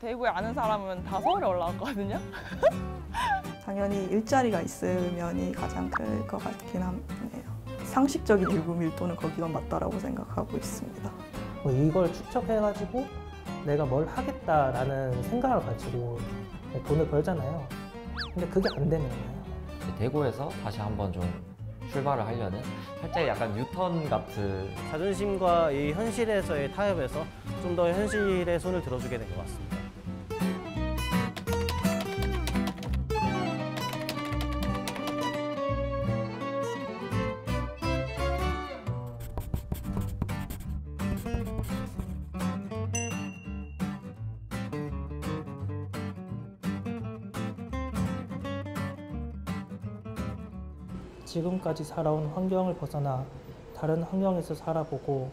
대구에 아는 사람은 다 서울에 올라왔거든요. 당연히 일자리가 있으면이 가장 클 것 같긴 하네요. 상식적인 일부 밀도는 거기가 맞다라고 생각하고 있습니다. 이걸 축적해가지고 내가 뭘 하겠다라는 생각을 가지고 돈을 벌잖아요. 근데 그게 안 되는 거예요. 대구에서 다시 한번 좀 출발을 하려는 살짝 약간 뉴턴 같은 자존심과 이 현실에서의 타협에서 좀 더 현실에 손을 들어주게 된 것 같습니다. 지금까지 살아온 환경을 벗어나 다른 환경에서 살아보고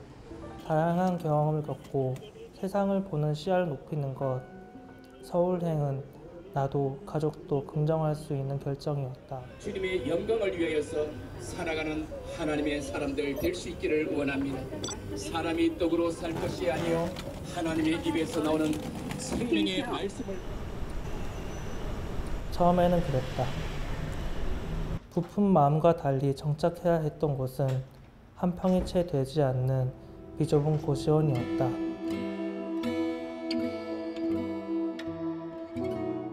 다양한 경험을 겪고 세상을 보는 시야를 높이는 것. 서울행은 나도 가족도 긍정할 수 있는 결정이었다. 주님의 영광을 위하여서 살아가는 하나님의 사람들 될 수 있기를 원합니다. 사람이 떡으로 살 것이 아니요 하나님의 입에서 나오는 생명의 말씀을. 처음에는 그랬다. 부푼 마음과 달리 정착해야 했던 곳은 한 평이 채 되지 않는 비좁은 고시원이었다.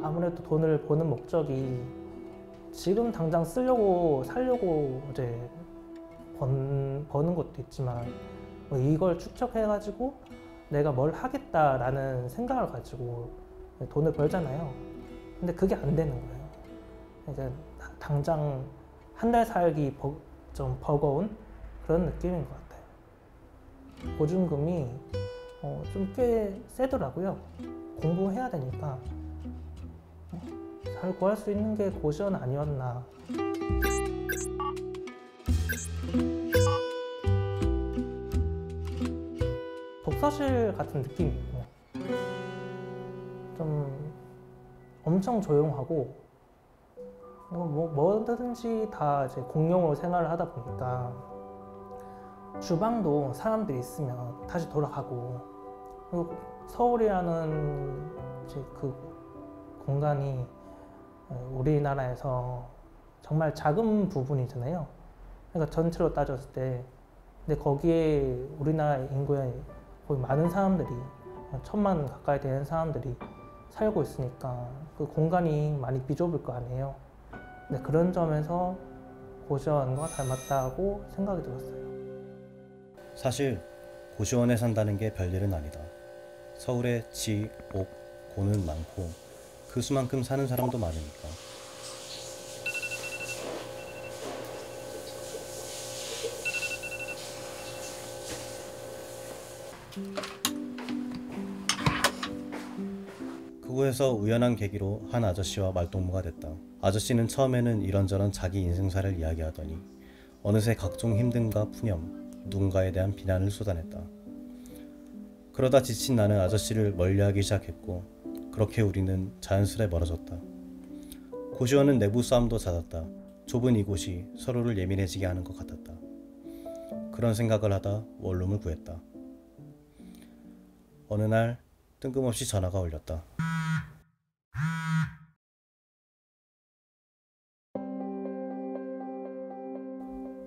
아무래도 돈을 버는 목적이 지금 당장 쓰려고 살려고 이제 버는 것도 있지만 이걸 축적해가지고 내가 뭘 하겠다라는 생각을 가지고 돈을 벌잖아요. 근데 그게 안 되는 거예요. 이제 당장 한 달 살기 좀 버거운 그런 느낌인 것 같아요. 보증금이 좀 꽤 세더라고요. 공부해야 되니까 잘 구할 수 있는 게 고시원 아니었나. 독서실 같은 느낌이고 좀 엄청 조용하고 뭐든지 다 이제 공용으로 생활을 하다 보니까 주방도 사람들이 있으면 다시 돌아가고, 그리고 서울이라는 이제 그 공간이 우리나라에서 정말 작은 부분이잖아요. 그러니까 전체로 따졌을 때, 근데 거기에 우리나라 인구의 거의 많은 사람들이 1000만 가까이 되는 사람들이 살고 있으니까 그 공간이 많이 비좁을 거 아니에요. 근데 그런 점에서 고시원과 닮았다고 생각이 들었어요. 사실 고시원에 산다는 게 별일은 아니다. 서울에 지, 옥, 고는 많고 그 수만큼 사는 사람도 많으니까. 그곳에서 우연한 계기로 한 아저씨와 말동무가 됐다. 아저씨는 처음에는 이런저런 자기 인생사를 이야기하더니 어느새 각종 힘듦과 푸념, 누군가에 대한 비난을 쏟아냈다. 그러다 지친 나는 아저씨를 멀리하기 시작했고, 그렇게 우리는 자연스레 멀어졌다. 고시원은 내부 싸움도 잦았다. 좁은 이곳이 서로를 예민해지게 하는 것 같았다. 그런 생각을 하다 원룸을 구했다. 어느 날 뜬금없이 전화가 울렸다.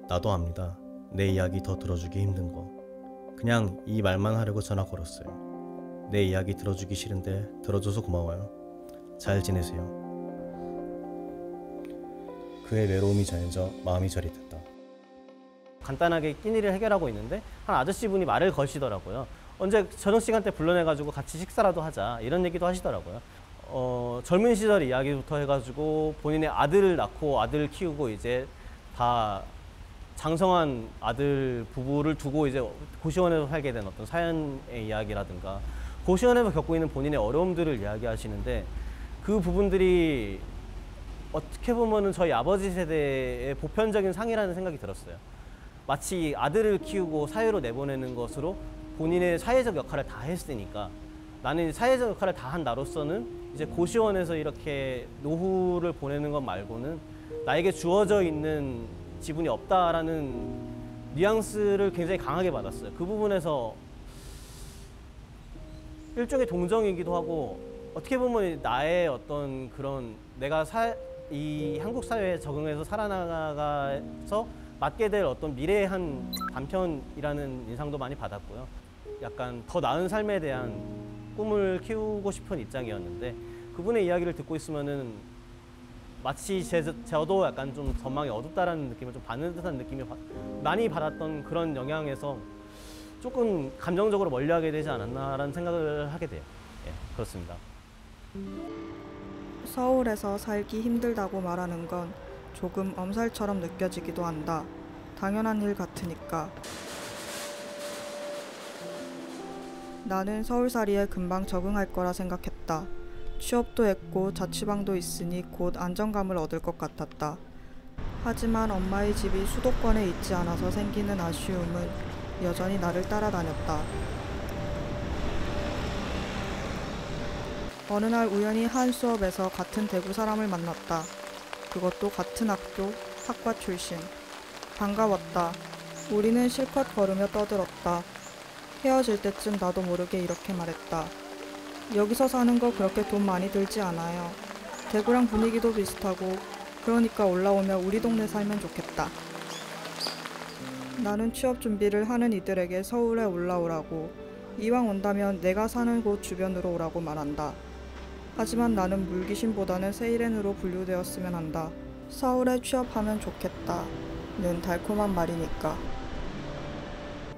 나도 압니다. 내 이야기 더 들어주기 힘든 거. 그냥 이 말만 하려고 전화 걸었어요. 내 이야기 들어주기 싫은데 들어줘서 고마워요. 잘 지내세요. 그의 외로움이 전해져 마음이 저릿했다. 간단하게 끼니를 해결하고 있는데 한 아저씨분이 말을 거시더라고요. 언제 저녁 시간 때 불러내가지고 같이 식사라도 하자, 이런 얘기도 하시더라고요. 젊은 시절 이야기부터 해가지고 본인의 아들을 낳고 아들을 키우고 이제 다 장성한 아들 부부를 두고 이제 고시원에서 살게 된 어떤 사연의 이야기라든가, 고시원에서 겪고 있는 본인의 어려움들을 이야기하시는데, 그 부분들이 어떻게 보면은 저희 아버지 세대의 보편적인 상이라는 생각이 들었어요. 마치 아들을 키우고 사회로 내보내는 것으로 본인의 사회적 역할을 다 했으니까, 나는 사회적 역할을 다 한 나로서는 이제 고시원에서 이렇게 노후를 보내는 것 말고는 나에게 주어져 있는 지분이 없다라는 뉘앙스를 굉장히 강하게 받았어요. 그 부분에서 일종의 동정이기도 하고 어떻게 보면 나의 어떤 그런 내가 이 한국 사회에 적응해서 살아나가서 맞게 될 어떤 미래의 한 단편이라는 인상도 많이 받았고요. 약간 더 나은 삶에 대한 꿈을 키우고 싶은 입장이었는데 그분의 이야기를 듣고 있으면은 마치 저도 약간 좀 전망이 어둡다라는 느낌을 좀 받는 듯한 느낌이 많이 받았던 그런 영향에서 조금 감정적으로 멀리하게 되지 않았나라는 생각을 하게 돼요. 예, 그렇습니다. 서울에서 살기 힘들다고 말하는 건 조금 엄살처럼 느껴지기도 한다. 당연한 일 같으니까. 나는 서울살이에 금방 적응할 거라 생각했다. 취업도 했고 자취방도 있으니 곧 안정감을 얻을 것 같았다. 하지만 엄마의 집이 수도권에 있지 않아서 생기는 아쉬움은 여전히 나를 따라다녔다. 어느 날 우연히 한 수업에서 같은 대구 사람을 만났다. 그것도 같은 학교, 학과 출신. 반가웠다. 우리는 실컷 걸으며 떠들었다. 헤어질 때쯤 나도 모르게 이렇게 말했다. 여기서 사는 거 그렇게 돈 많이 들지 않아요. 대구랑 분위기도 비슷하고 그러니까 올라오면 우리 동네 살면 좋겠다. 나는 취업 준비를 하는 이들에게 서울에 올라오라고, 이왕 온다면 내가 사는 곳 주변으로 오라고 말한다. 하지만 나는 물귀신보다는 세이렌으로 분류되었으면 한다. 서울에 취업하면 좋겠다는 달콤한 말이니까.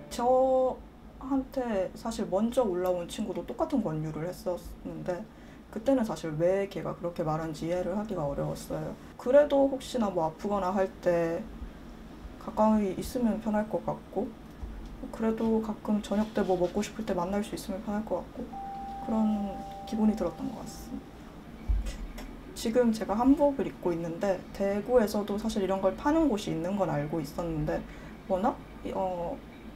저한테 사실 먼저 올라온 친구도 똑같은 권유를 했었는데 그때는 사실 왜 걔가 그렇게 말한지 이해를 하기가 어려웠어요. 그래도 혹시나 뭐 아프거나 할 때 가까이 있으면 편할 것 같고, 그래도 가끔 저녁 때 뭐 먹고 싶을 때 만날 수 있으면 편할 것 같고, 그런 기분이 들었던 것 같습니다. 지금 제가 한복을 입고 있는데 대구에서도 사실 이런 걸 파는 곳이 있는 건 알고 있었는데 워낙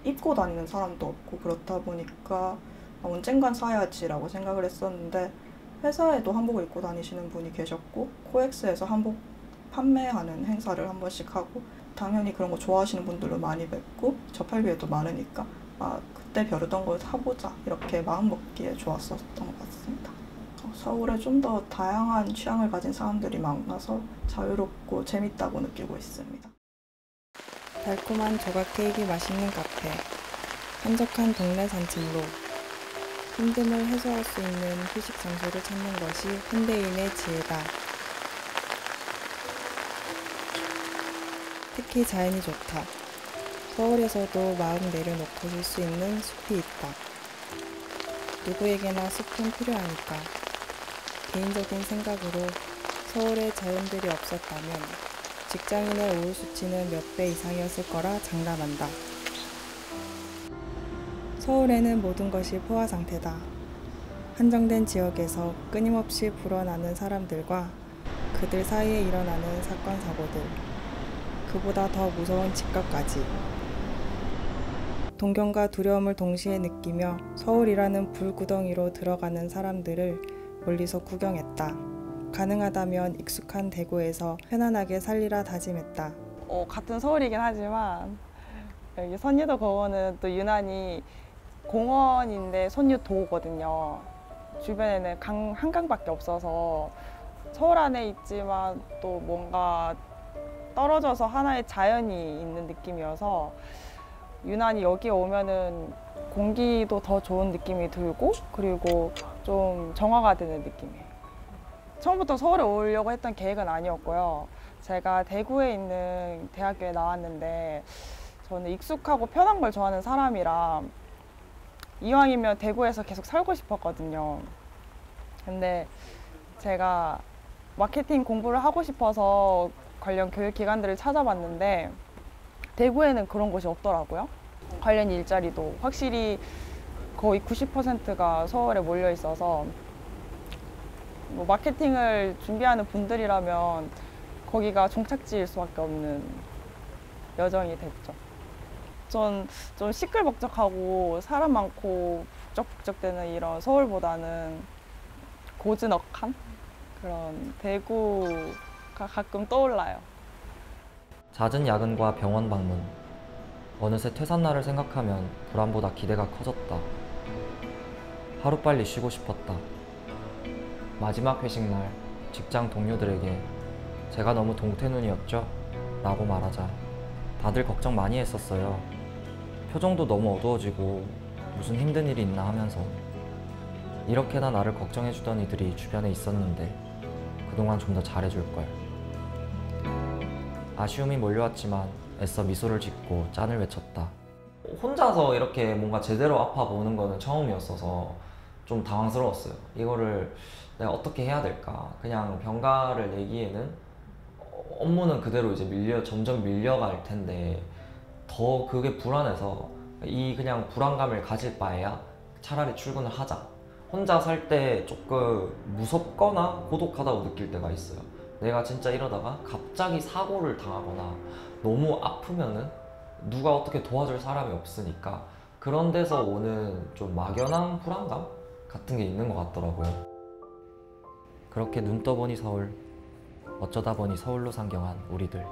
입고 다니는 사람도 없고 그렇다 보니까 언젠간 사야지라고 생각을 했었는데, 회사에도 한복을 입고 다니시는 분이 계셨고 코엑스에서 한복 판매하는 행사를 한 번씩 하고 당연히 그런 거 좋아하시는 분들도 많이 뵙고 접할 기회도 많으니까 그때 벼르던 걸 사보자 이렇게 마음먹기에 좋았었던 것 같습니다. 서울에 좀 더 다양한 취향을 가진 사람들이 많아서 자유롭고 재밌다고 느끼고 있습니다. 달콤한 조각 케이크 맛있는 카페, 한적한 동네 산책로, 힘듦을 해소할 수 있는 휴식 장소를 찾는 것이 현대인의 지혜다. 특히 자연이 좋다. 서울에서도 마음 내려놓고 쉴 수 있는 숲이 있다. 누구에게나 숲은 필요하니까. 개인적인 생각으로 서울에 자연들이 없었다면 직장인의 오후 수치는 몇 배 이상이었을 거라 장담한다. 서울에는 모든 것이 포화 상태다. 한정된 지역에서 끊임없이 불어나는 사람들과 그들 사이에 일어나는 사건 사고들, 그보다 더 무서운 직각까지. 동경과 두려움을 동시에 느끼며 서울이라는 불구덩이로 들어가는 사람들을 멀리서 구경했다. 가능하다면 익숙한 대구에서 편안하게 살리라 다짐했다. 같은 서울이긴 하지만 여기 선유도 공원은 또 유난히 공원인데 선유도거든요. 주변에는 한강밖에 없어서 서울 안에 있지만 또 뭔가 떨어져서 하나의 자연이 있는 느낌이어서 유난히 여기 오면은 공기도 더 좋은 느낌이 들고 그리고 좀 정화가 되는 느낌이에요. 처음부터 서울에 오려고 했던 계획은 아니었고요. 제가 대구에 있는 대학교에 나왔는데 저는 익숙하고 편한 걸 좋아하는 사람이라 이왕이면 대구에서 계속 살고 싶었거든요. 근데 제가 마케팅 공부를 하고 싶어서 관련 교육기관들을 찾아봤는데 대구에는 그런 곳이 없더라고요. 관련 일자리도 확실히 거의 90%가 서울에 몰려 있어서 뭐 마케팅을 준비하는 분들이라면 거기가 종착지일 수밖에 없는 여정이 됐죠. 전 좀 시끌벅적하고 사람 많고 북적북적대는 이런 서울보다는 고즈넉한 그런 대구가 가끔 떠올라요. 잦은 야근과 병원 방문. 어느새 퇴산날을 생각하면 불안보다 기대가 커졌다. 하루빨리 쉬고 싶었다. 마지막 회식 날 직장 동료들에게 제가 너무 동태눈이었죠? 라고 말하자 다들 걱정 많이 했었어요. 표정도 너무 어두워지고 무슨 힘든 일이 있나 하면서. 이렇게나 나를 걱정해주던 이들이 주변에 있었는데 그동안 좀 더 잘해줄걸. 아쉬움이 몰려왔지만 애써 미소를 짓고 짠을 외쳤다. 혼자서 이렇게 뭔가 제대로 아파보는 거는 처음이었어서 좀 당황스러웠어요. 이거를 내가 어떻게 해야 될까. 그냥 병가를 내기에는 업무는 그대로 이제 점점 밀려갈 텐데 더 그게 불안해서 이 그냥 불안감을 가질 바에야 차라리 출근을 하자. 혼자 살 때 조금 무섭거나 고독하다고 느낄 때가 있어요. 내가 진짜 이러다가 갑자기 사고를 당하거나 너무 아프면은 누가 어떻게 도와줄 사람이 없으니까 그런 데서 오는 좀 막연한 불안감 같은 게 있는 것 같더라고요. 그렇게 눈 떠보니 서울, 어쩌다 보니 서울로 상경한 우리들.